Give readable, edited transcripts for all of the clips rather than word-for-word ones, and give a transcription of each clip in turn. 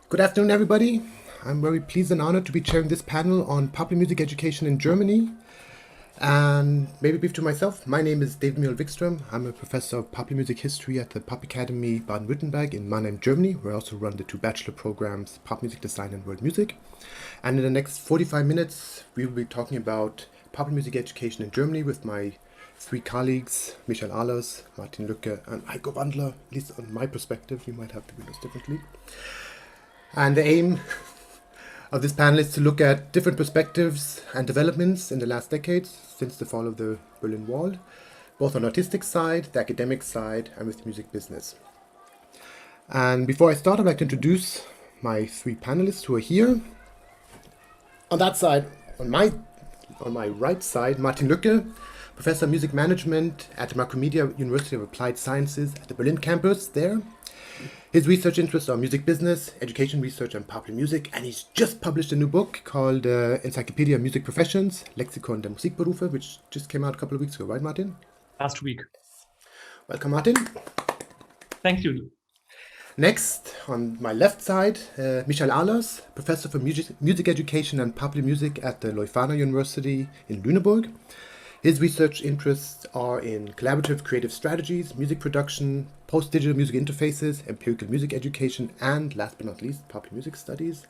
Good afternoon, everybody. I'm very pleased and honored to be chairing this panel on popular music education in Germany. And maybe brief to myself, my name is David Mühl-Wikström. I'm a professor of popular music history at the Pop Academy Baden-Württemberg in Mannheim, Germany, where I also run the two bachelor programs, Pop Music Design and World Music. And in the next 45 minutes, we will be talking about popular music education in Germany with my three colleagues, Michael Ahlers, Martin Lücke, and Heiko Wandler. At least on my perspective, you might have to view this differently. And the aim of this panel is to look at different perspectives and developments in the last decades since the fall of the Berlin Wall, both on the artistic side, the academic side, and with the music business. And before I start, I'd like to introduce my three panelists who are here. On that side, on my right side, Martin Lücke, Professor of Music Management at the Macromedia University of Applied Sciences at the Berlin campus there. His research interests are music business, education research, and popular music, and he's just published a new book called Encyclopedia of Music Professions, Lexikon der Musikberufe, which just came out a couple of weeks ago, right, Martin? Last week. Welcome, Martin. Thank you. Next, on my left side, Michael Ahlers, Professor for Music Education and Popular Music at the Leuphana University in Lüneburg. His research interests are in collaborative creative strategies, music production, post-digital music interfaces, empirical music education, and last but not least, popular music studies.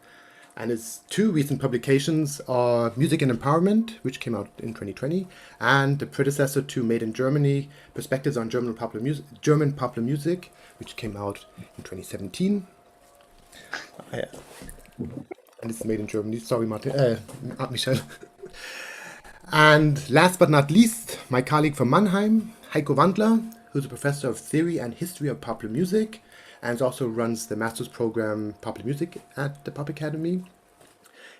And his two recent publications are Music and Empowerment, which came out in 2020, and the predecessor to Made in Germany, Perspectives on German Popular Music, which came out in 2017. And it's Made in Germany. Sorry, Martin. Michel. And last but not least, my colleague from Mannheim, Heiko Wandler, who's a professor of theory and history of popular music and also runs the master's program Popular Music at the Pop Academy.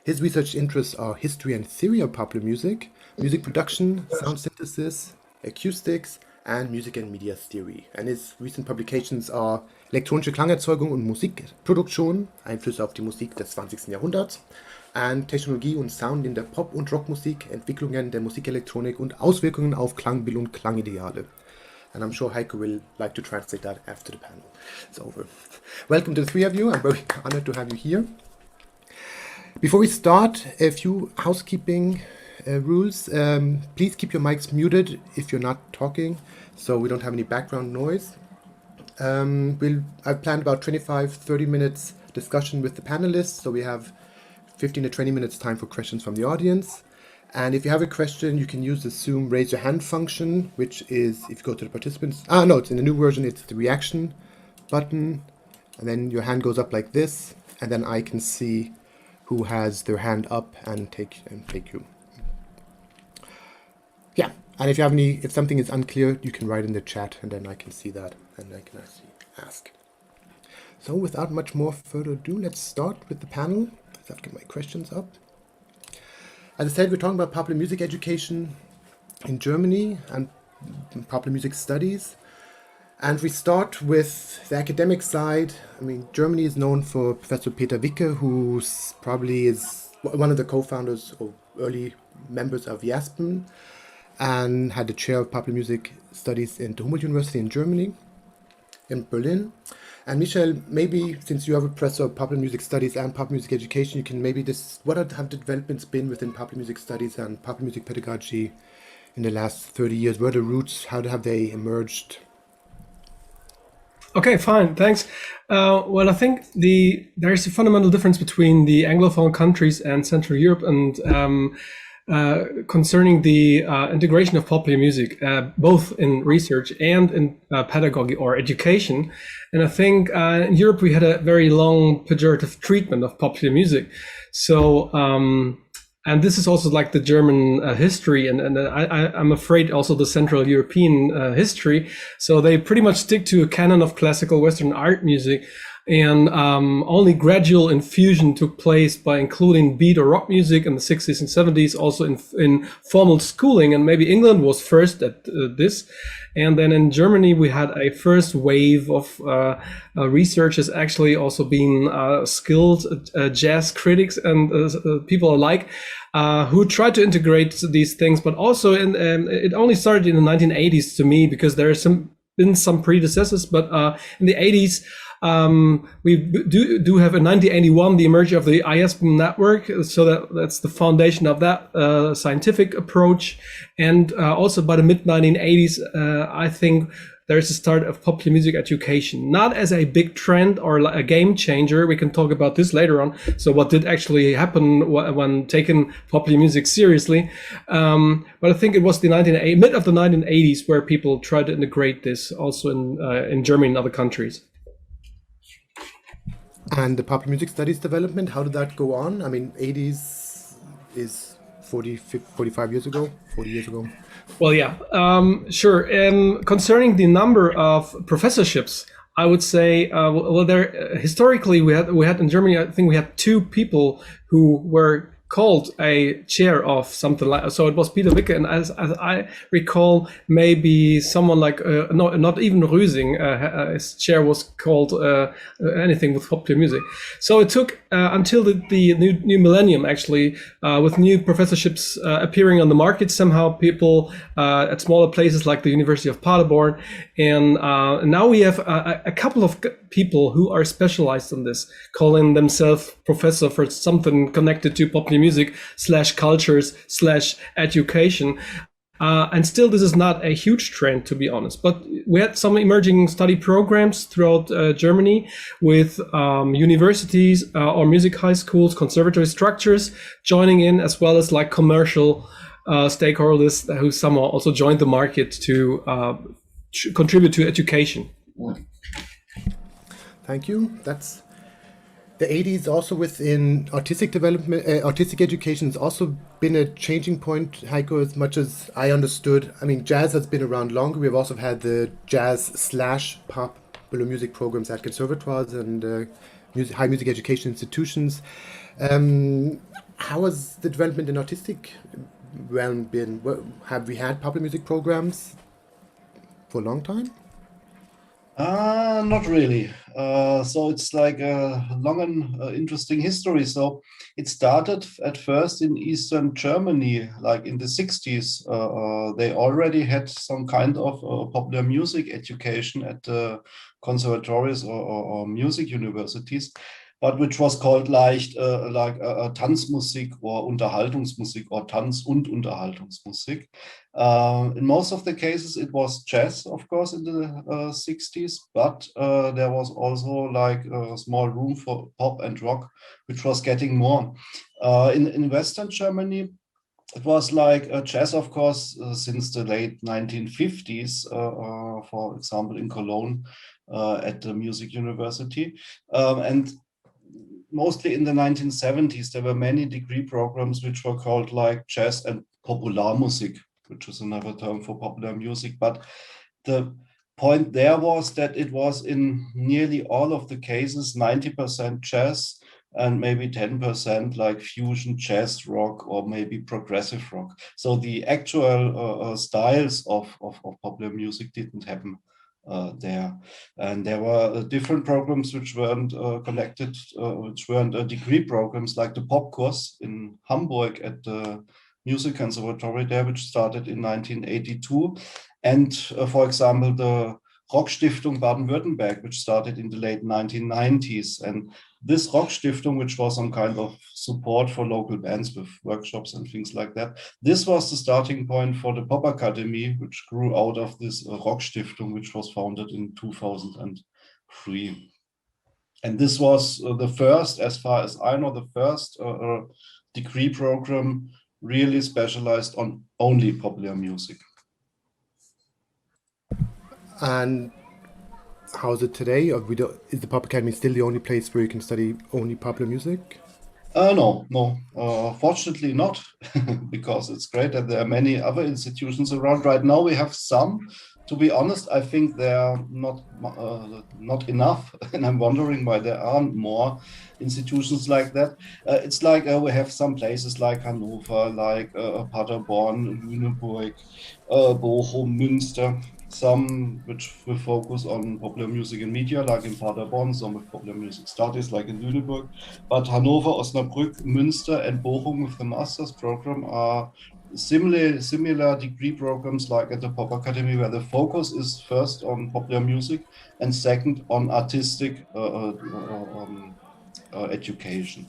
His research interests are history and theory of popular music, music production, sound synthesis, acoustics, and music and media theory. And his recent publications are Elektronische Klangerzeugung und Musikproduktion, Einflüsse auf die Musik des 20. Jahrhunderts, and Technologie und Sound in der Pop- und Rockmusik, Entwicklungen der Musikelektronik und Auswirkungen auf Klangbildung und Klangideale. And I'm sure Heiko will like to translate that after the panel is over. Welcome to the three of you. I'm very honored to have you here. Before we start, a few housekeeping rules. Please keep your mics muted if you're not talking, so we don't have any background noise. I've planned about 25-30 minutes discussion with the panelists, so we have 15 to 20 minutes time for questions from the audience. And if you have a question, you can use the Zoom raise your hand function, which is, if you go to the participants, it's in the new version, it's the reaction button. And then your hand goes up like this, and then I can see who has their hand up and take you. Yeah, and if something is unclear, you can write in the chat, and then I can see that, and I can actually ask. So without much more further ado, let's start with the panel. I've got my questions up. As I said, we're talking about popular music education in Germany and popular music studies. And we start with the academic side. I mean, Germany is known for Professor Peter Wicke, who probably is one of the co-founders or early members of JASPEN and had the chair of popular music studies in the Humboldt University in Germany, in Berlin. And Michel, maybe since you are a professor of popular music studies and popular music education, you can what have the developments been within popular music studies and popular music pedagogy in the last 30 years? Where are the roots? How have they emerged? Okay, fine, thanks. Well, I think there is a fundamental difference between the Anglophone countries and Central Europe and concerning the integration of popular music, both in research and in pedagogy or education. And I think in Europe we had a very long pejorative treatment of popular music. So, and this is also like the German history, and I'm afraid also the Central European history. So they pretty much stick to a canon of classical Western art music. And only gradual infusion took place by including beat or rock music in the 60s and 70s, also in formal schooling. And maybe England was first at this. And then in Germany, we had a first wave of researchers actually also being skilled jazz critics and people alike who tried to integrate these things. But also it only started in the 1980s to me, because there are been some predecessors, but in the 80s, We do have in 1981 the emergence of the ISBN network, so that's the foundation of that scientific approach. And also by the mid 1980s, I think there's a start of popular music education, not as a big trend or a game changer. We can talk about this later on. So what did actually happen when taking popular music seriously? But I think it was the mid of the 1980s where people tried to integrate this also in Germany and other countries. And the popular music studies development, how did that go on? I mean, 80s is 45 years ago, 40 years ago. Well, yeah, sure. And concerning the number of professorships, I would say, there historically we had in Germany, I think we had 2 people who were called a chair of something like. So it was Peter Lücke, and as I recall, maybe someone like not even Rüsing, his chair was called anything with popular music. So it took until the new millennium, actually, with new professorships appearing on the market. Somehow people at smaller places like the University of Paderborn, and now we have a couple of people who are specialized in this, calling themselves professor for something connected to popular music / cultures / education. And still, this is not a huge trend, to be honest. But we had some emerging study programs throughout Germany with universities or music high schools, conservatory structures joining in, as well as like commercial stakeholders who somehow also joined the market to contribute to education. Thank you. That's the 80s also within artistic development, artistic education has also been a changing point, Heiko, as much as I understood. I mean, jazz has been around longer. We've also had the jazz / popular music programs at conservatoires and high music education institutions. How has the development in artistic realm been? Have we had popular music programs for a long time? Not really. So it's like a long and interesting history. So it started at first in Eastern Germany, like in the 60s. They already had some kind of popular music education at the conservatories or music universities, but which was called like Tanzmusik or Unterhaltungsmusik or Tanz- und Unterhaltungsmusik. In most of the cases, it was jazz, of course, in the 60s, but there was also like a small room for pop and rock, which was getting more. In Western Germany, it was like jazz, of course, since the late 1950s, for example, in Cologne at the music university. And mostly in the 1970s, there were many degree programs which were called like jazz and populärmusik, which is another term for popular music. But the point there was that it was in nearly all of the cases 90% jazz and maybe 10% like fusion jazz rock or maybe progressive rock. So the actual styles of popular music didn't happen there. And there were different programs which weren't connected, which weren't degree programs, like the pop course in Hamburg at the Music Conservatory there, which started in 1982. And for example, the Rockstiftung Baden-Württemberg, which started in the late 1990s. And this Rockstiftung, which was some kind of support for local bands with workshops and things like that, this was the starting point for the Pop Academy, which grew out of this Rockstiftung, which was founded in 2003. And this was the first, as far as I know, the first degree program really specialized on only popular music. And how is it today? Is the Pop Academy still the only place where you can study only popular music? No. Fortunately not, because it's great that there are many other institutions around. Right now we have some. To be honest, I think they are not enough, and I'm wondering why there aren't more institutions like that. It's like we have some places like Hannover, like Paderborn, Lüneburg, Bochum, Münster. some which will focus on popular music and media, like in Paderborn, some with popular music studies, like in Lüneburg. But Hannover, Osnabrück, Münster, and Bochum with the master's program are similar degree programs like at the Pop Academy, where the focus is first on popular music and second on artistic education.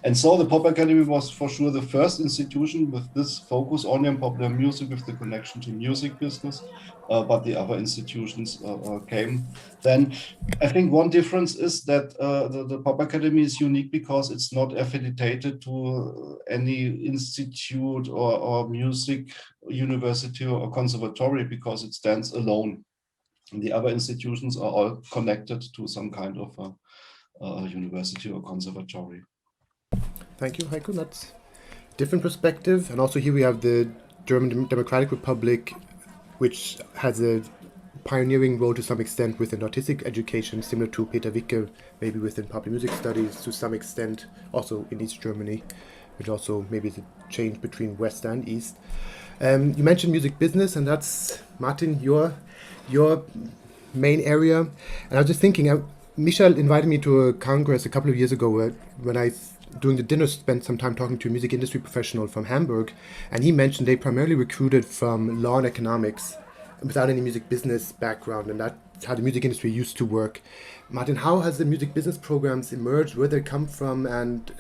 And so the Pop Academy was for sure the first institution with this focus only on popular music with the connection to music business, but the other institutions came then. I think one difference is that the Pop Academy is unique because it's not affiliated to any institute or music university or conservatory, because it stands alone. And the other institutions are all connected to some kind of university or conservatory. Thank you, Heiko. That's different perspective. And also here we have the German Democratic Republic, which has a pioneering role to some extent within artistic education, similar to Peter Wicke, maybe within popular music studies to some extent, also in East Germany, which also maybe is a change between West and East. You mentioned music business, and that's, Martin, your main area. And I was just thinking, Michel invited me to a congress a couple of years ago when I, during the dinner, spent some time talking to a music industry professional from Hamburg, and he mentioned they primarily recruited from law and economics without any music business background, and that's how the music industry used to work. Martin, how has the music business programs emerged? Where they come from, and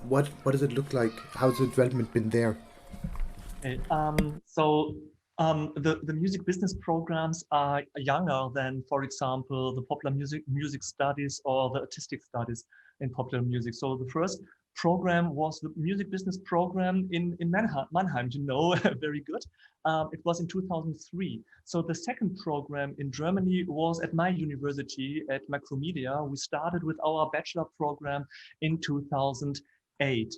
what does it look like? How's the development been there? The music business programs are younger than, for example, the popular music studies or the artistic studies in popular music. So the first program was the music business program in Mannheim, you know, very good. It was in 2003. So the second program in Germany was at my university at Macromedia. We started with our bachelor program in 2008.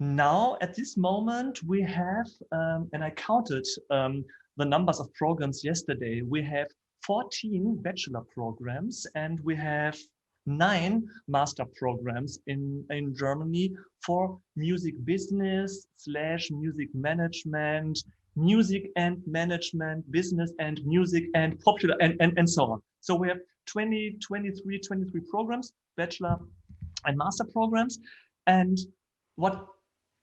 Now, at this moment, we have, and I counted the numbers of programs yesterday, we have 14 bachelor programs and we have 9 master programs in Germany for music business / music management, music and management, business and music and popular and so on. So we have 23 programs, bachelor and master programs. And what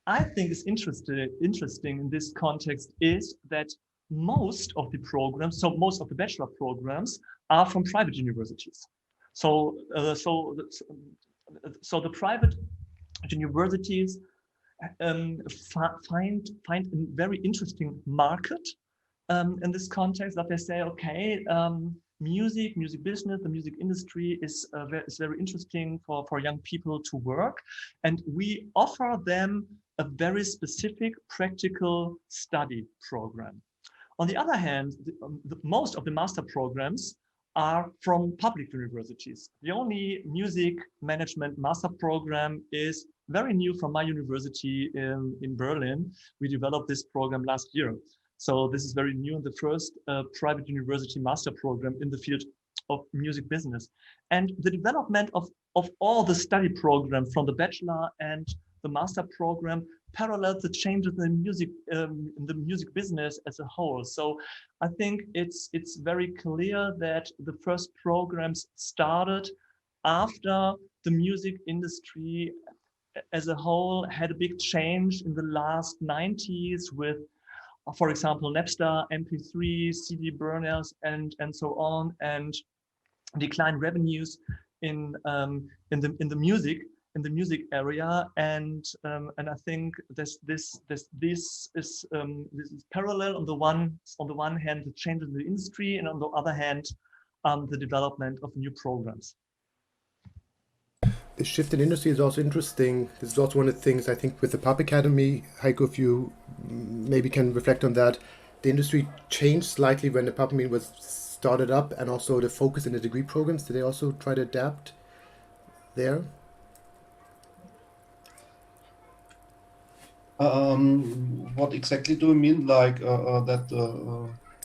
I think is interesting in this context is that most of the programs, so most of the bachelor programs are from private universities. So the private universities find a very interesting market in this context, that they say, okay, music business, the music industry is very interesting for young people to work, and we offer them a very specific practical study program. On the other hand, most of the master programs are from public universities. The only music management master program is very new from my university in Berlin. We developed this program last year. So this is very new, and the first private university master program in the field of music business. And the development of all the study programs from the bachelor and the master program parallels the changes in the music business as a whole. So I think it's very clear that the first programs started after the music industry as a whole had a big change in the last 90s with, for example, Napster, MP3, CD burners, and so on, and declined revenues in the music area, and I think this is parallel. On the one hand, the change in the industry, and on the other hand, the development of new programs. The shift in industry is also interesting. This is also one of the things I think with the Pop Academy. Heiko, if you maybe can reflect on that. The industry changed slightly when the Pop Academy was started up, and also the focus in the degree programs. Did they also try to adapt there? What exactly do you mean? Like that?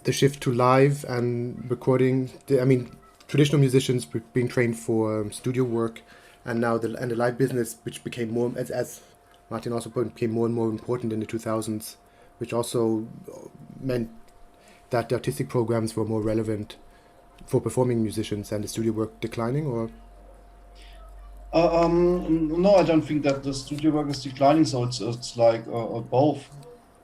The shift to live and recording. Traditional musicians were being trained for studio work, and now the live business, which became more, as Martin also pointed, became more and more important in the 2000s, which also meant that the artistic programs were more relevant for performing musicians and the studio work declining, or? No, I don't think that the studio work is declining. So it's like both.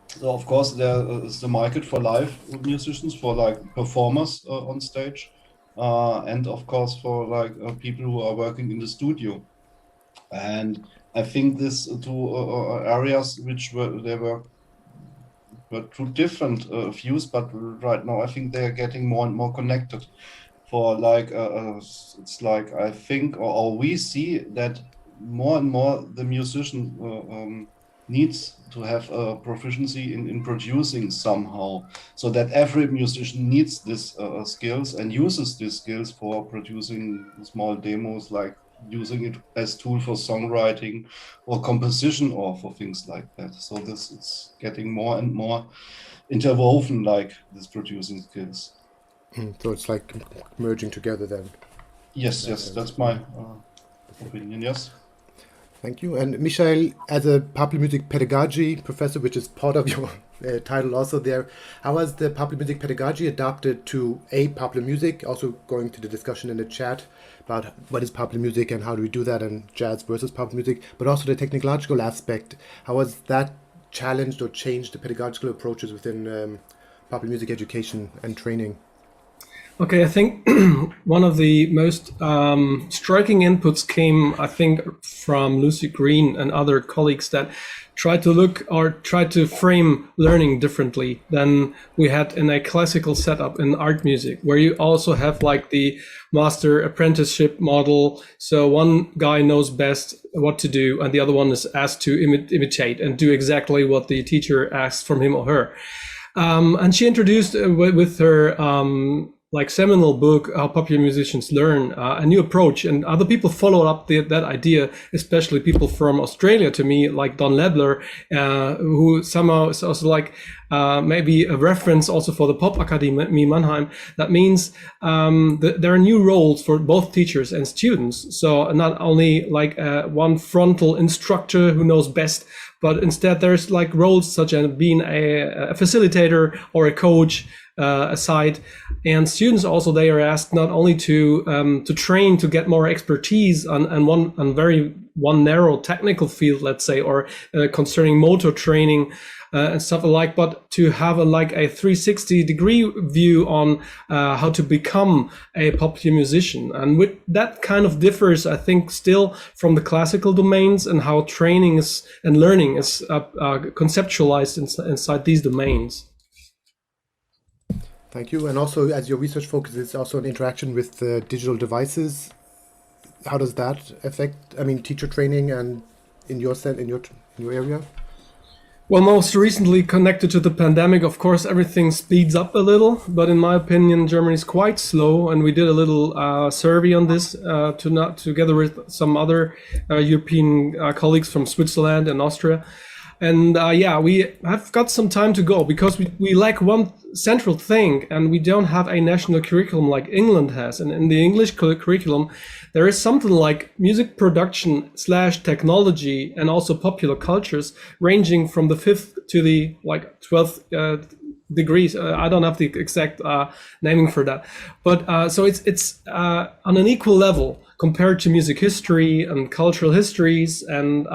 So of course there is the market for live musicians, for like performers on stage, and of course for like people who are working in the studio. And I think these two areas which were two different views, but right now I think they are getting more and more connected. For like it's like I think or we see that more and more the musician needs to have a proficiency in producing somehow, so that every musician needs these skills and uses these skills for producing small demos, like using it as tool for songwriting or composition or for things like that. So this is getting more and more interwoven, like these producing skills. So it's like merging together then. Yes, that's my opinion, yes. Thank you. And Michael, as a popular music pedagogy professor, which is part of your title also there, how has the popular music pedagogy adapted to popular music? Also going to the discussion in the chat about what is popular music and how do we do that, and jazz versus popular music, but also the technological aspect. How has that challenged or changed the pedagogical approaches within popular music education and training? Okay, I think one of the most striking inputs came, I think, from Lucy Green and other colleagues that tried to frame learning differently than we had in a classical setup in art music, where you also have like the master apprenticeship model. So one guy knows best what to do, and the other one is asked to imitate and do exactly what the teacher asks from him or her. And she introduced with her like seminal book, How Popular Musicians Learn, a new approach, and other people followed up that idea, especially people from Australia to me, like Don Lebler, who somehow is also like maybe a reference also for the Pop Academy Mannheim. That means there are new roles for both teachers and students. So not only like one frontal instructor who knows best, but instead there's like roles such as being a facilitator or a coach aside, and students also, they are asked not only to train to get more expertise on one narrow technical field, let's say, or concerning motor training and stuff alike, but to have a 360-degree view on how to become a popular musician. And with that kind of differs, I think, still from the classical domains and how training and learning is conceptualized inside these domains. Thank you. And also, as your research focuses also on interaction with digital devices, how does that affect, teacher training and in your area? Well, most recently connected to the pandemic, of course, everything speeds up a little, but in my opinion, Germany is quite slow. And we did a little survey on this together with some other European colleagues from Switzerland and Austria. And we have got some time to go because we lack one central thing, and we don't have a national curriculum like England has. And in the English curriculum, there is something like music production / technology and also popular cultures, ranging from the 5th to the 12th degrees. I don't have the exact naming for that, but so it's on an equal level compared to music history and cultural histories and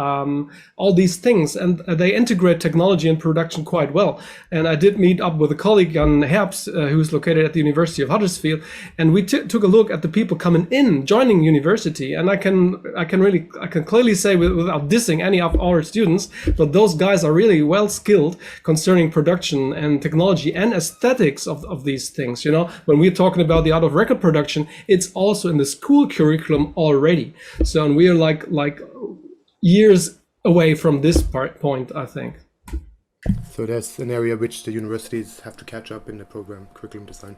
all these things. And they integrate technology and production quite well. And I did meet up with a colleague, Jan Herbst, who's located at the University of Huddersfield. And we took a look at the people coming in, joining university. And I can clearly say without dissing any of our students, but those guys are really well skilled concerning production and technology and aesthetics of these things. You know, when we're talking about the art of record production, it's also in the school curriculum already. So, and we are like years away from this point, I think. So that's an area which the universities have to catch up in the program curriculum design.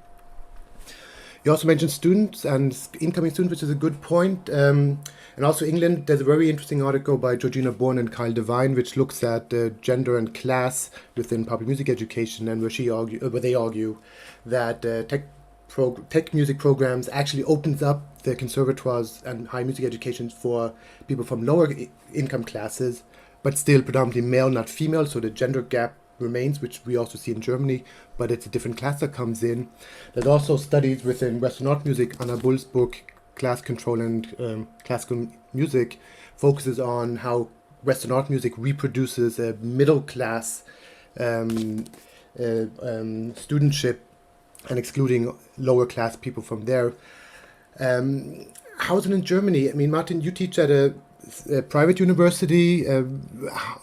You also mentioned students and incoming students, which is a good point. And also England, there's a very interesting article by Georgina Bourne and Kyle Devine, which looks at gender and class within public music education, and where they argue that tech music programs actually opens up the conservatoires and high music education for people from lower income classes, but still predominantly male, not female. So the gender gap remains, which we also see in Germany, but it's a different class that comes in. There's also studies within Western art music. Anna Bull's book, Class Control and Classical Music, focuses on how Western art music reproduces a middle class studentship and excluding lower class people from there. How's it in Germany? I mean, Martin, you teach at a private university.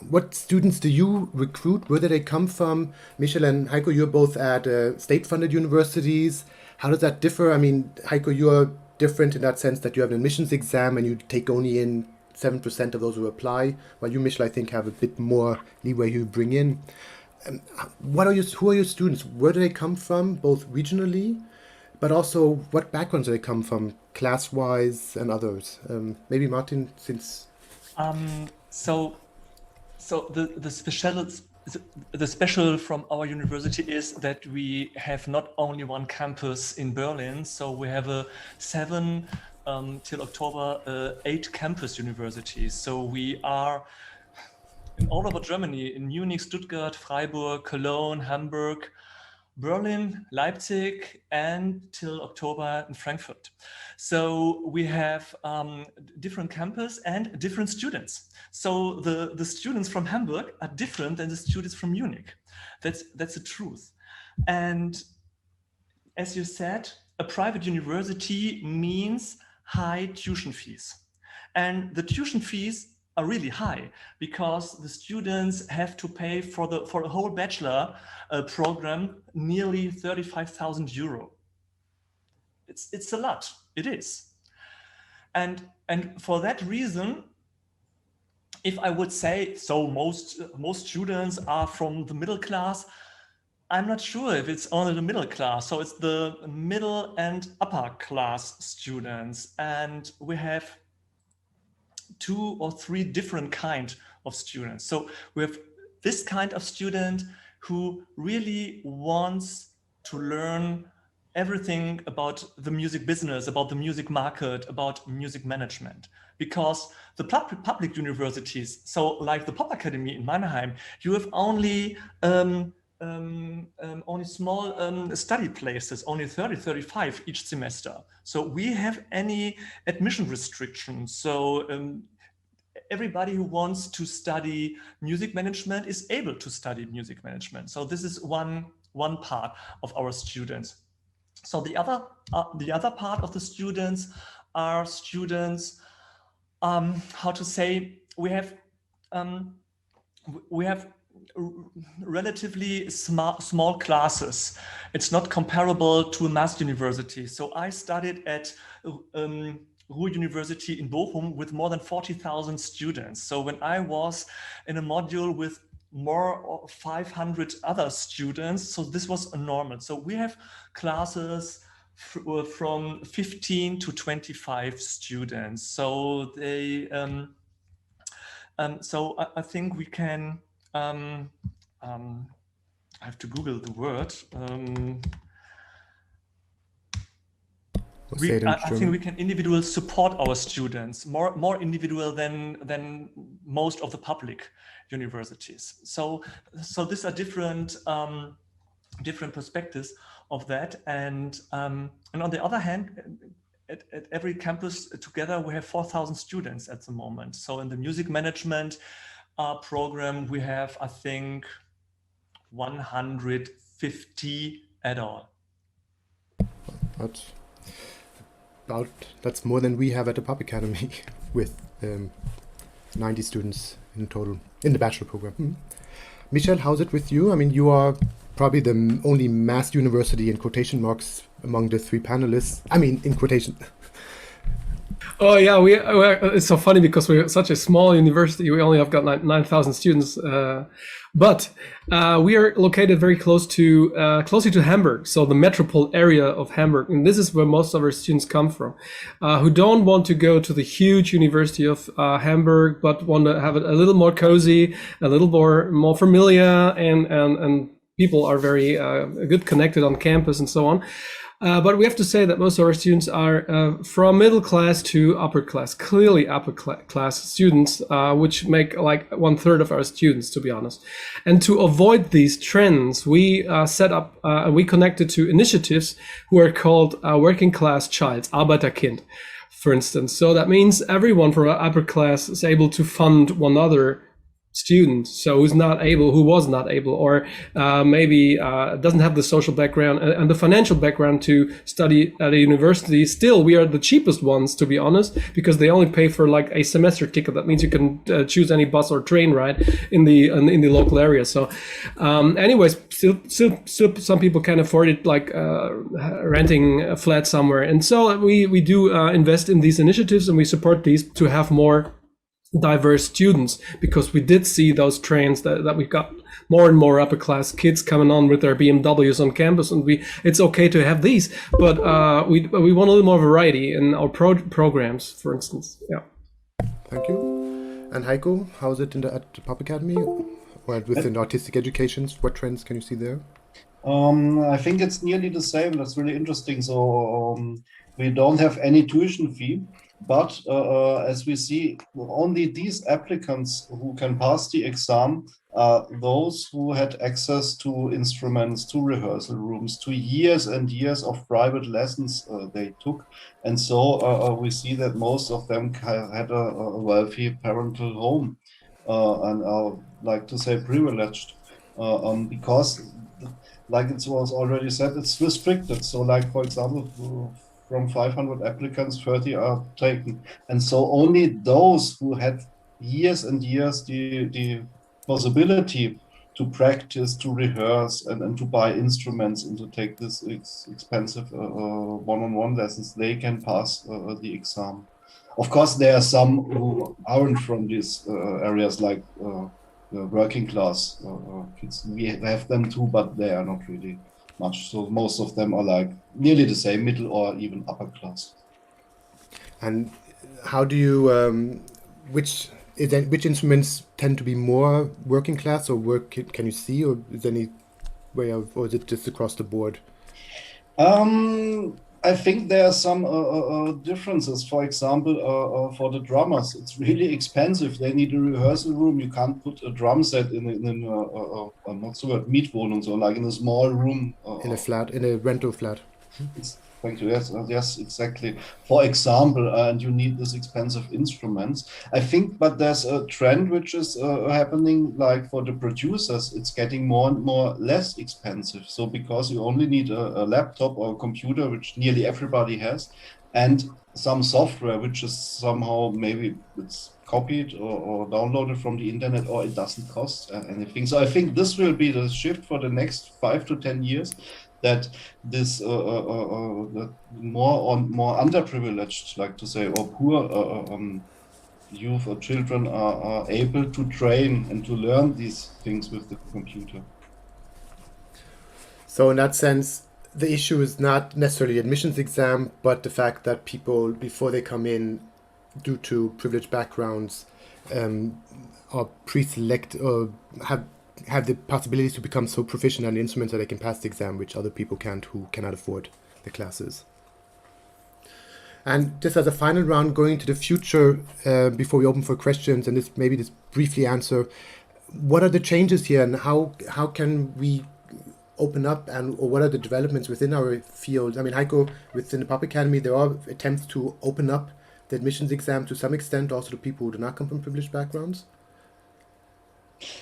What students do you recruit? Where do they come from? Michel and Heiko, you're both at state-funded universities. How does that differ? I mean, Heiko, you're different in that sense that you have an admissions exam and you take only in 7% of those who apply, while you, Michel, I think have a bit more leeway you bring in. Who are your students? Where do they come from, both regionally, but also what backgrounds do they come from, class-wise and others? Maybe Martin, since... So the special from our university is that we have not only one campus in Berlin, so we have a 7 till October 8 campus universities. So we are in all over Germany, in Munich, Stuttgart, Freiburg, Cologne, Hamburg, Berlin, Leipzig, and till October in Frankfurt. So we have different campus and different students. So the students from Hamburg are different than the students from Munich. That's the truth. And as you said, a private university means high tuition fees. And the tuition fees are really high because the students have to pay for a whole bachelor program nearly 35,000 euro. It's a lot. It is. And for that reason, if I would say so, most students are from the middle class. I'm not sure if it's only the middle class. So it's the middle and upper class students, and we have 2 or 3 different kind of students. So we have this kind of student who really wants to learn everything about the music business, about the music market, about music management. Because the public universities, so like the Pop Academy in Mannheim, you have only small study places, only 30, 35 each semester. So we have any admission restrictions. So everybody who wants to study music management is able to study music management. So this is one part of our students. So the other part of the students are students, how to say, we have relatively small classes. It's not comparable to a mass university. So I studied at Ruhr University in Bochum with more than 40,000 students. So when I was in a module with more or 500 other students, so this was normal. So we have classes from 15 to 25 students. So they, so I think we can, I have to Google the word. I think we can individually support our students more individual than most of the public universities. So these are different perspectives of that. And on the other hand, at every campus together, we have 4,000 students at the moment. So in the music management program, we have, I think, 150 at all. That's more than we have at the Pop Academy with 90 students in total in the bachelor program. Mm-hmm. Michel, how's it with you? I mean, you are probably the only mass university in quotation marks among the 3 panelists. I mean, in quotation. Oh yeah, it's so funny because we're such a small university. We only have got 9,000 students, but we are located very close to Hamburg, so the metropole area of Hamburg, and this is where most of our students come from, who don't want to go to the huge University of Hamburg, but want to have it a little more cozy, a little more familiar, and people are very good connected on campus and so on. But we have to say that most of our students are from middle class to upper class, clearly upper class students, which make like 1/3 of our students, to be honest. And to avoid these trends, we set up, we connected to initiatives who are called working class child, Arbeiterkind, for instance. So that means everyone from upper class is able to fund one other student, so who was not able, or maybe doesn't have the social background and the financial background to study at a university. Still, we are the cheapest ones, to be honest, because they only pay for like a semester ticket. That means you can choose any bus or train ride in the local area. So anyways, still some people can afford it, like renting a flat somewhere. And so we do invest in these initiatives, and we support these to have more diverse students, because we did see those trends that we've got more and more upper class kids coming on with their BMWs on campus, and it's okay to have these, but we want a little more variety in our programs, for instance. Yeah. Thank you. And Heiko, how is it at the Pop Academy or within artistic educations? What trends can you see there? I think it's nearly the same. That's really interesting. So we don't have any tuition fee. But as we see, only these applicants who can pass the exam are those who had access to instruments, to rehearsal rooms, to years and years of private lessons they took. And so we see that most of them had a wealthy parental home and are, like to say, privileged because, like it was already said, it's restricted. So like, for example, from 500 applicants, 30 are taken. And so only those who had years and years the possibility to practice, to rehearse, and to buy instruments and to take this expensive one-on-one lessons, they can pass the exam. Of course, there are some who aren't from these areas, like working class kids. We have them too, but they are not really much. So most of them are like nearly the same, middle or even upper class. And how do you, which instruments tend to be more working class, or can you see, or is there any way of, or is it just across the board? I think there are some differences. For example, for the drummers, it's really expensive. They need a rehearsal room. You can't put a drum set in not so a Mietwohnung, so like in a small room. In a rental flat. Thank you. Yes, exactly. For example, and you need these expensive instruments. I think, but there's a trend which is happening, like for the producers, it's getting more and more less expensive. So because you only need a laptop or a computer, which nearly everybody has, and some software, which is somehow maybe it's copied or downloaded from the internet, or it doesn't cost anything. So I think this will be the shift for the next 5 to 10 years. That this that more underprivileged, like to say, or poor youth or children are able to train and to learn these things with the computer. So in that sense, the issue is not necessarily the admissions exam, but the fact that people, before they come in, due to privileged backgrounds, are pre-select or have the possibilities to become so proficient on the instruments that they can pass the exam, which other people can't, who cannot afford the classes. And just as a final round, going to the future, before we open for questions, and this briefly answer, what are the changes here, and how can we open up, or what are the developments within our field? I mean, Heiko, within the Pop Academy, there are attempts to open up the admissions exam to some extent, also to people who do not come from privileged backgrounds.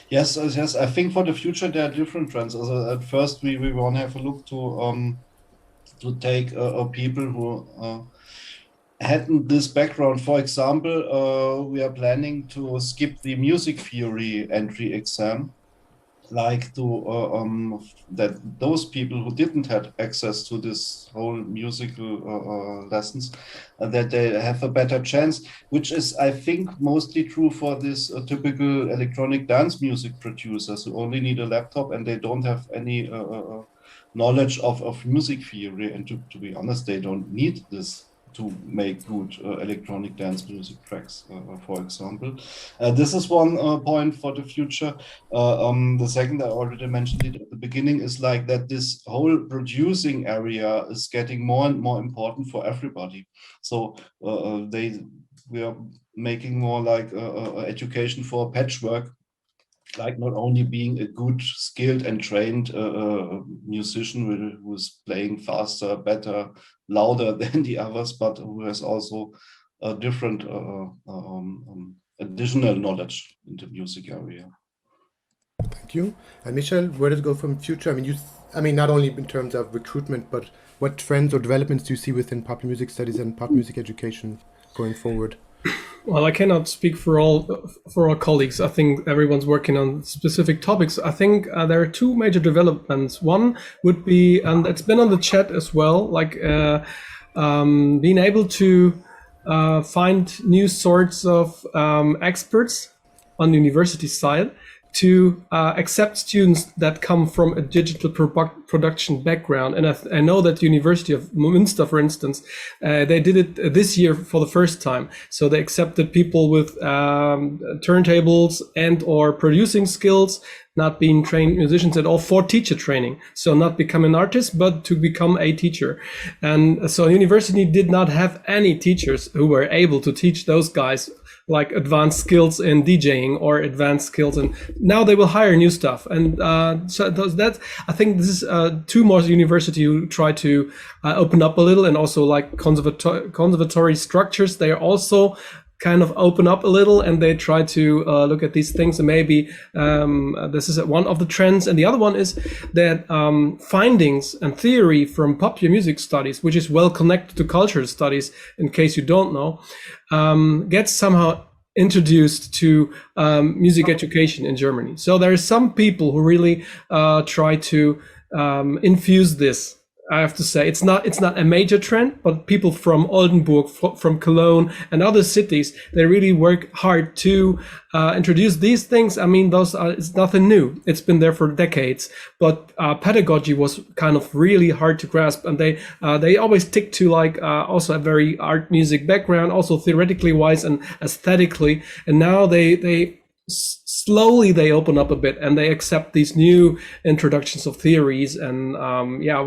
Yes. I think for the future there are different trends. Also, at first, we want to have a look to take people who hadn't this background. For example, we are planning to skip the music theory entry exam, like to that those people who didn't have access to this whole musical lessons, that they have a better chance, which is, I think, mostly true for this typical electronic dance music producers who only need a laptop and they don't have any knowledge of music theory. And to be honest, they don't need this to make good electronic dance music tracks, for example. This is one point for the future. The second, I already mentioned it at the beginning, is like that this whole producing area is getting more and more important for everybody. So we are making more like education for patchwork, like not only being a good, skilled and trained musician who's playing faster, better, louder than the others, but who has also a different additional knowledge in the music area. Thank you. And Michel, where does it go from future? I mean, not only in terms of recruitment, but what trends or developments do you see within popular music studies and popular music education going forward? Well, I cannot speak for all colleagues. I think everyone's working on specific topics. I think there are two major developments. One would be, and it's been on the chat as well, like being able to find new sorts of experts on the university side to accept students that come from a digital production background. And I know that the University of Münster, for instance, they did it this year for the first time. So they accepted people with turntables and or producing skills, not being trained musicians at all, for teacher training. So not become an artist, but to become a teacher. And so the university did not have any teachers who were able to teach those guys like advanced skills in DJing or advanced skills, and now they will hire new stuff. And so that, I think this is two more universities who try to open up a little, and also like conservatory structures, they are also kind of open up a little, and they try to look at these things. And maybe this is one of the trends. And the other one is that findings and theory from popular music studies, which is well connected to cultural studies, in case you don't know, gets somehow introduced to music education in Germany. So there are some people who really try to infuse this. I have to say it's not a major trend, but people from Oldenburg, from Cologne and other cities, they really work hard to introduce these things. I mean, it's nothing new. It's been there for decades, but pedagogy was kind of really hard to grasp, and they always stick to like also a very art music background, also theoretically wise and aesthetically. And now they slowly they open up a bit and they accept these new introductions of theories, and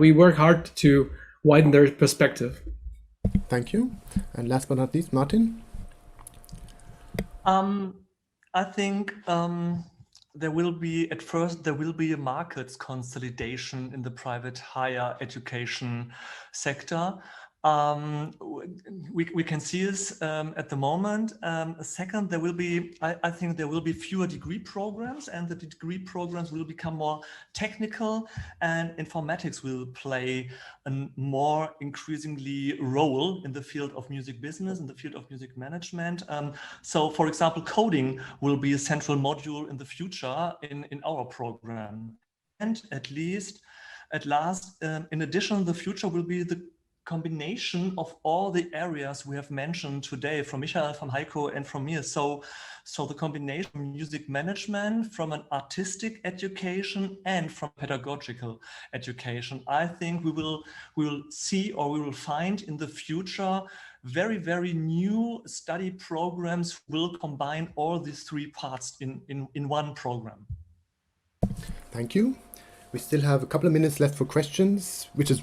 we work hard to widen their perspective. Thank you. And last but not least, Martin. I think there will be a market consolidation in the private higher education sector. We can see this at the moment. Second, I think there will be fewer degree programs, and the degree programs will become more technical, and informatics will play a more increasingly role in the field of music business, in the field of music management. So, for example, coding will be a central module in the future in our program. And at last, in addition, the future will be the combination of all the areas we have mentioned today, from Michael, from Heiko, and from me. So the combination of music management, from an artistic education and from pedagogical education. I think we will see, or we will find in the future, very, very new study programs will combine all these three parts in one program. Thank you. We still have a couple of minutes left for questions, which is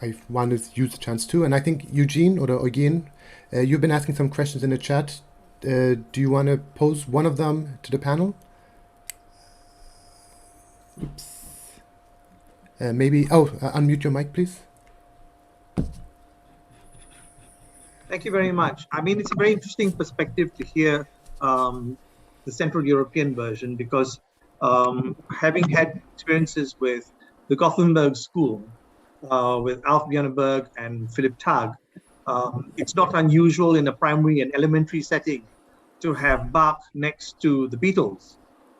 I want to use the chance too. And I think Eugene or Eugen, you've been asking some questions in the chat. Do you want to pose one of them to the panel? Oops. Maybe, unmute your mic, please. Thank you very much. I mean, it's a very interesting perspective to hear the Central European version, because having had experiences with the Gothenburg School, with Alf Björneberg and Philip Tag, it's not unusual in a primary and elementary setting to have Bach next to the Beatles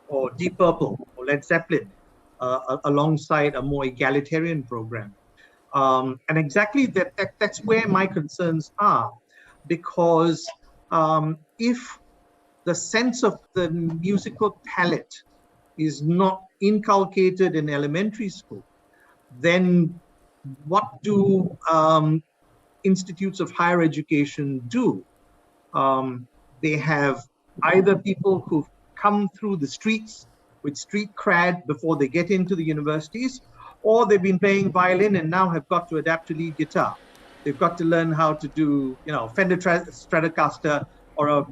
or Deep Purple or Led Zeppelin alongside a more egalitarian program. And exactly that's where my concerns are, because if the sense of the musical palette is not inculcated in elementary school, then what do institutes of higher education do. They have either people who've come through the streets with street cred before they get into the universities, or they've been playing violin and now have got to adapt to lead guitar. They've got to learn how to do, Fender Stratocaster or a,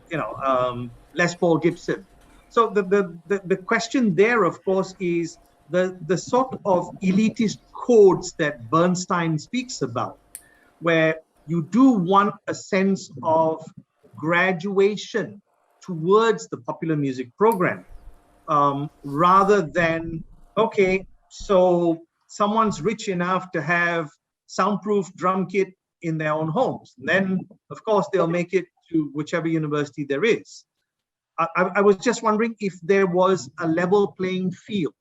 Les Paul Gibson. So the question there, of course, is the sort of elitist codes that Bernstein speaks about, where you do want a sense of graduation towards the popular music program, rather than, okay, so someone's rich enough to have soundproof drum kit in their own homes. And then, of course, they'll make it to whichever university there is. I was just wondering if there was a level playing field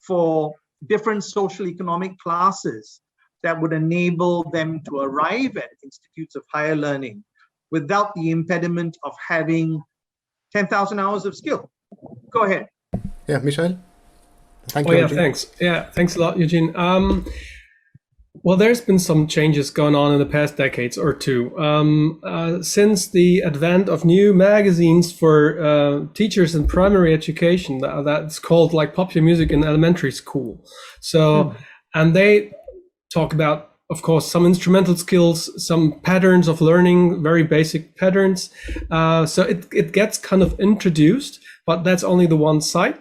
for different social economic classes that would enable them to arrive at institutes of higher learning without the impediment of having 10,000 hours of skill. Go ahead. Yeah, Michel? Thank you. Yeah, Eugene. thanks. Yeah, thanks a lot, Eugene. Well, there's been some changes going on in the past decades or two. Since the advent of new magazines for teachers in primary education, that's called like Popular Music in Elementary School. So, and they talk about, of course, some instrumental skills, some patterns of learning, very basic patterns. So it gets kind of introduced, but that's only the one side,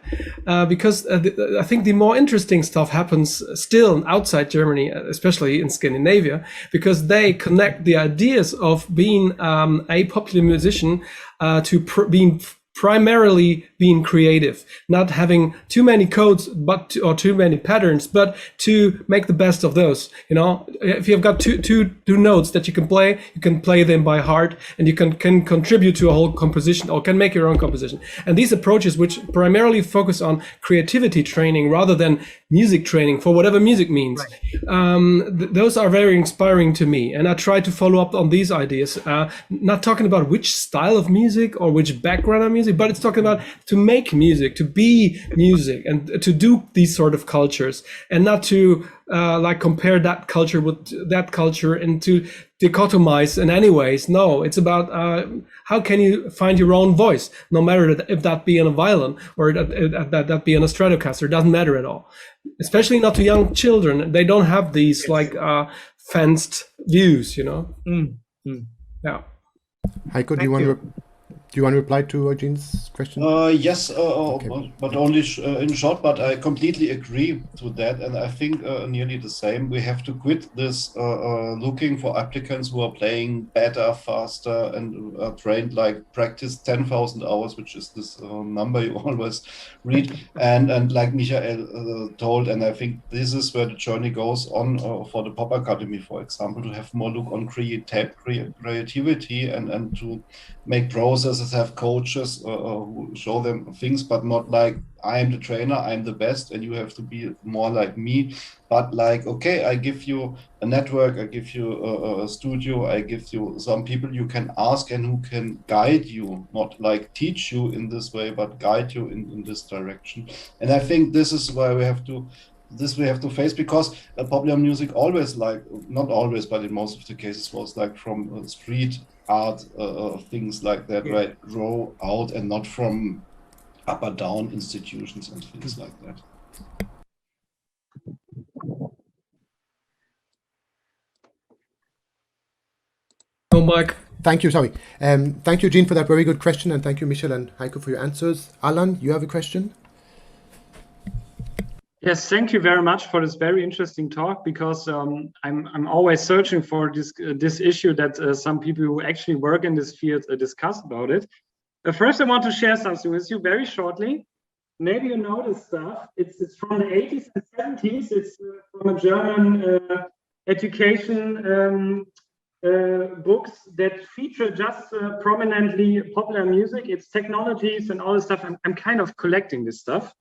because I think the more interesting stuff happens still outside Germany, especially in Scandinavia, because they connect the ideas of being a popular musician to being primarily being creative, not having too many codes, or too many patterns, but to make the best of those. If you've got two notes that you can play them by heart, and you can contribute to a whole composition or can make your own composition. And these approaches, which primarily focus on creativity training rather than music training for whatever music means, right. Those are very inspiring to me. And I try to follow up on these ideas, not talking about which style of music or which background of music, but it's talking about to make music, to be music, and to do these sort of cultures, and not to like compare that culture with that culture and to dichotomize in any ways. No, it's about how can you find your own voice, no matter if that be on a violin or that be on a Stratocaster. It doesn't matter at all, especially not to young children. They don't have these like fenced views, Yeah. Heiko, do you want to reply to Eugene's question? Yes, okay. But only in short, but I completely agree to that. And I think nearly the same. We have to quit this looking for applicants who are playing better, faster, and trained, like practice 10,000 hours, which is this number you always read. And like Michael told, and I think this is where the journey goes on for the Pop Academy, for example, to have more look on creativity and to make processes, have coaches who show them things, but not like I am the trainer, I'm the best, and you have to be more like me. But like, okay, I give you a network, I give you a studio, I give you some people you can ask and who can guide you, not like teach you in this way, but guide you in this direction. And I think this is why we have to face, because popular music always, like, not always, but in most of the cases was like from street art, things like that, right, grow out, and not from up or down institutions and things like that. Oh, Mike. Thank you, sorry. Thank you, Eugene, for that very good question, and thank you, Michel and Heiko, for your answers. Alan, you have a question? Yes, thank you very much for this very interesting talk, because I'm always searching for this issue that some people who actually work in this field discuss about it. First, I want to share something with you very shortly. Maybe you know this stuff. It's from the 80s and 70s. It's from a German education books that feature just prominently popular music. It's technologies and all this stuff. I'm kind of collecting this stuff.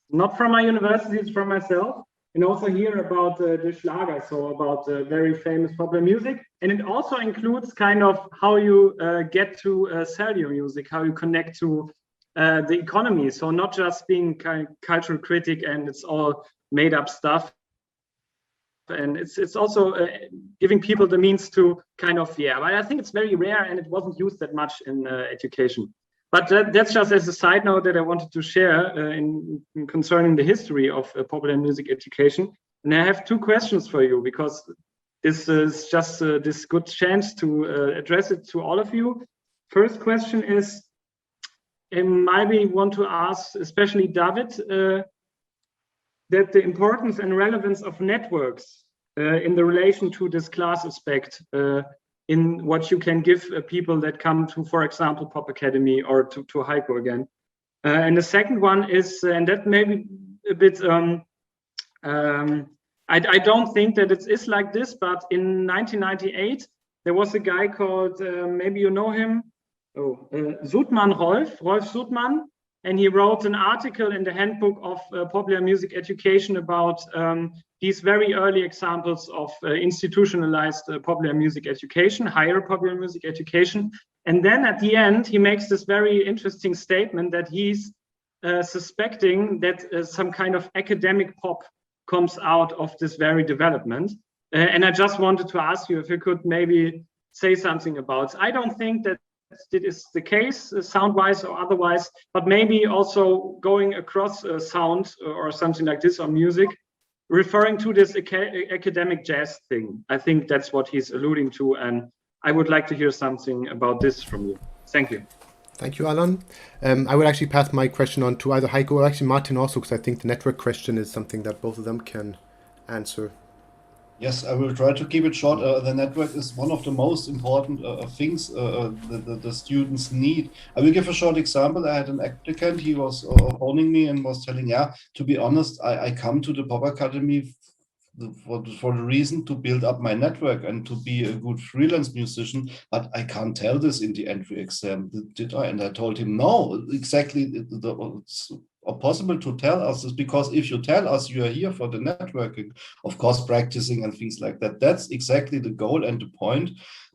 Not from my university, it's from myself. And also hear about the Schlager, so about very famous popular music. And it also includes kind of how you get to sell your music, how you connect to the economy. So not just being kind of cultural critic and it's all made up stuff. and it's also giving people the means to kind of, but I think it's very rare and it wasn't used that much in education. But that's just as a side note that I wanted to share in concerning the history of popular music education. And I have two questions for you, because this is just this good chance to address it to all of you. First question is, maybe want to ask, especially David, that the importance and relevance of networks in the relation to this class aspect in what you can give people that come to, for example, Pop Academy or to Heiko again. And the second one is, and that may be a bit, I don't think that it is like this, but in 1998, there was a guy called, maybe you know him, Rolf Sudmann, and he wrote an article in the Handbook of Popular Music Education about these very early examples of institutionalized popular music education, higher popular music education. And then at the end, he makes this very interesting statement that he's suspecting that some kind of academic pop comes out of this very development. And I just wanted to ask you if you could maybe say something about it. I don't think that it is the case, sound-wise or otherwise, but maybe also going across sound or something like this, or music, referring to this academic jazz thing. I think that's what he's alluding to, and I would like to hear something about this from you. Thank you. Thank you, Alan. I would actually pass my question on to either Heiko or actually Martin also, because I think the network question is something that both of them can answer. Yes, I will try to keep it short. The network is one of the most important things the students need. I will give a short example. I had an applicant, he was phoning me and was telling, to be honest, I come to the Pop Academy for the reason to build up my network and to be a good freelance musician, but I can't tell this in the entry exam, did I? And I told him, no, exactly, it's possible to tell us this, because if you tell us you are here for the networking, of course, practicing and things like that, that's exactly the goal and the point,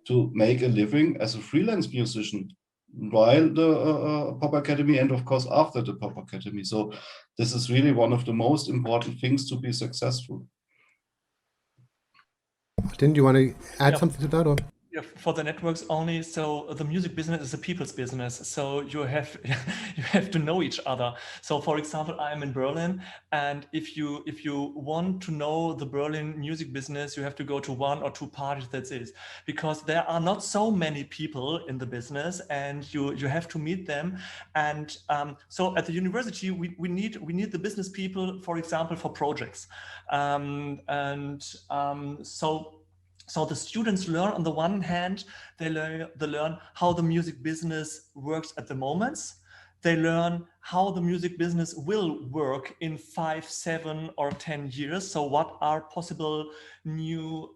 to make a living as a freelance musician while the Pop Academy and of course after the Pop Academy. So this is really one of the most important things to be successful. Martin, do you want to add something to that? Or? Yeah, for the networks only. So the music business is a people's business. So you have to know each other. So for example, I'm in Berlin, and if you want to know the Berlin music business, you have to go to one or two parties. That's it, because there are not so many people in the business, and you have to meet them. And so at the university, we need the business people, for example, for projects, So the students learn, on the one hand, they learn how the music business works at the moment. They learn how the music business will work in 5, 7, or 10 years. So what are possible new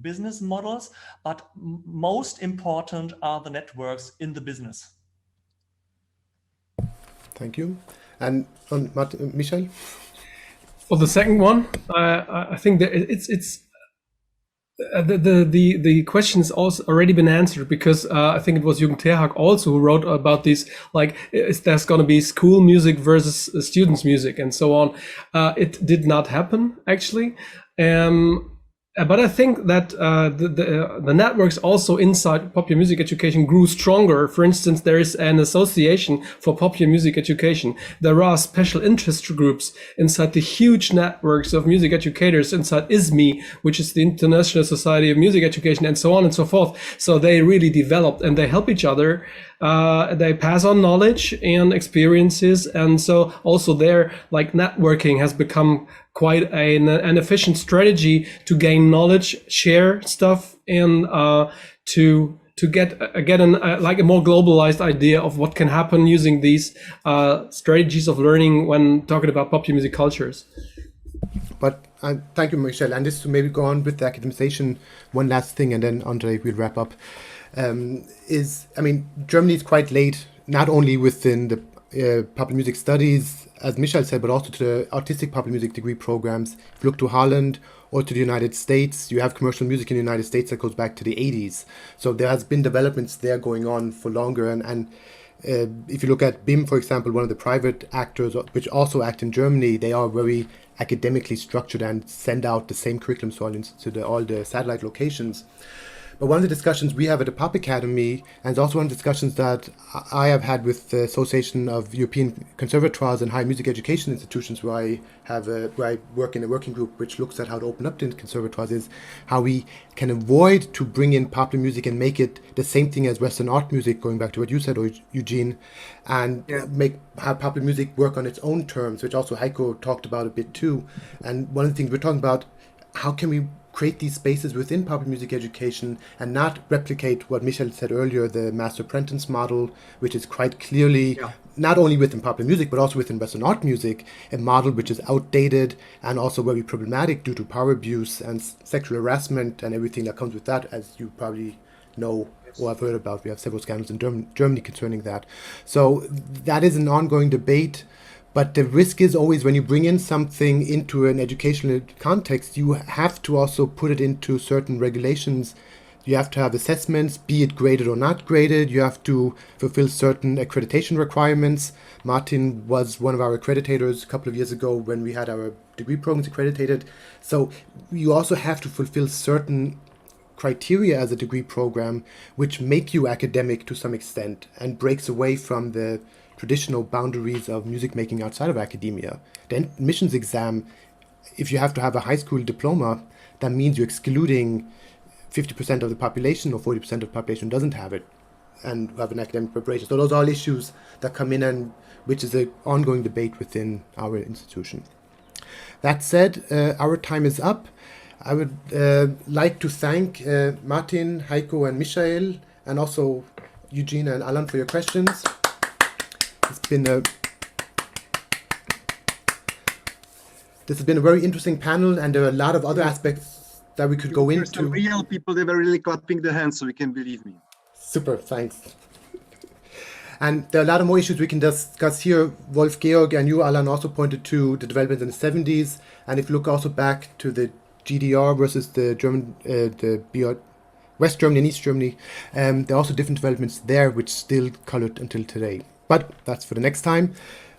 business models? But most important are the networks in the business. Thank you. And Michel? For the second one, I think that it's the question's also already been answered, because I think it was Jürgen Terhag also who wrote about this, like, is there's going to be school music versus students music and so on. It did not happen, actually. But I think that the networks also inside popular music education grew stronger. For instance, there is an association for popular music education. There are special interest groups inside the huge networks of music educators inside ISME, which is the International Society of Music Education, and so on and so forth. So they really developed and they help each other. They pass on knowledge and experiences. And so also there, like, networking has become quite an efficient strategy to gain knowledge, share stuff, and to get a more globalized idea of what can happen using these strategies of learning when talking about popular music cultures. But thank you, Michel. And just to maybe go on with the academization, one last thing, and then Andre will wrap up. Germany is quite late, not only within the popular music studies, as Michel said, but also to the artistic popular music degree programs. If you look to Holland or to the United States, you have commercial music in the United States that goes back to the 80s. So there has been developments there going on for longer. And if you look at BIM, for example, one of the private actors which also act in Germany, they are very academically structured and send out the same curriculum to all the satellite locations. But one of the discussions we have at the Pop Academy, and it's also one of the discussions that I have had with the Association of European Conservatoires and Higher Music Education Institutions, where I work in a working group which looks at how to open up the conservatoires, is how we can avoid to bring in popular music and make it the same thing as Western art music, going back to what you said, Eugene, and have popular music work on its own terms, which also Heiko talked about a bit too. And one of the things we're talking about, how can we create these spaces within popular music education and not replicate what Michel said earlier, the master apprentice model, which is quite clearly not only within popular music, but also within Western art music, a model which is outdated and also very problematic due to power abuse and sexual harassment and everything that comes with that, as you probably know or have heard about. We have several scandals in Germany concerning that. So that is an ongoing debate. But the risk is always when you bring in something into an educational context, you have to also put it into certain regulations. You have to have assessments, be it graded or not graded. You have to fulfill certain accreditation requirements. Martin was one of our accreditators a couple of years ago when we had our degree programs accredited. So you also have to fulfill certain criteria as a degree program, which make you academic to some extent and breaks away from the traditional boundaries of music making outside of academia. The admissions exam, if you have to have a high school diploma, that means you're excluding 50% of the population or 40% of the population doesn't have it and have an academic preparation. So those are all issues that come in, and which is an ongoing debate within our institution. That said, our time is up. I would like to thank Martin, Heiko, and Michael, and also Eugene and Alan for your questions. This has been a very interesting panel, and there are a lot of other aspects that we could go into. Some real people, they were really clapping their hands, so you can believe me. Super, thanks. And there are a lot of more issues we can discuss here. Wolf Georg and you, Alan, also pointed to the developments in the 70s, and if you look also back to the GDR versus the German, West Germany and East Germany, there are also different developments there which still colored until today. But that's for the next time.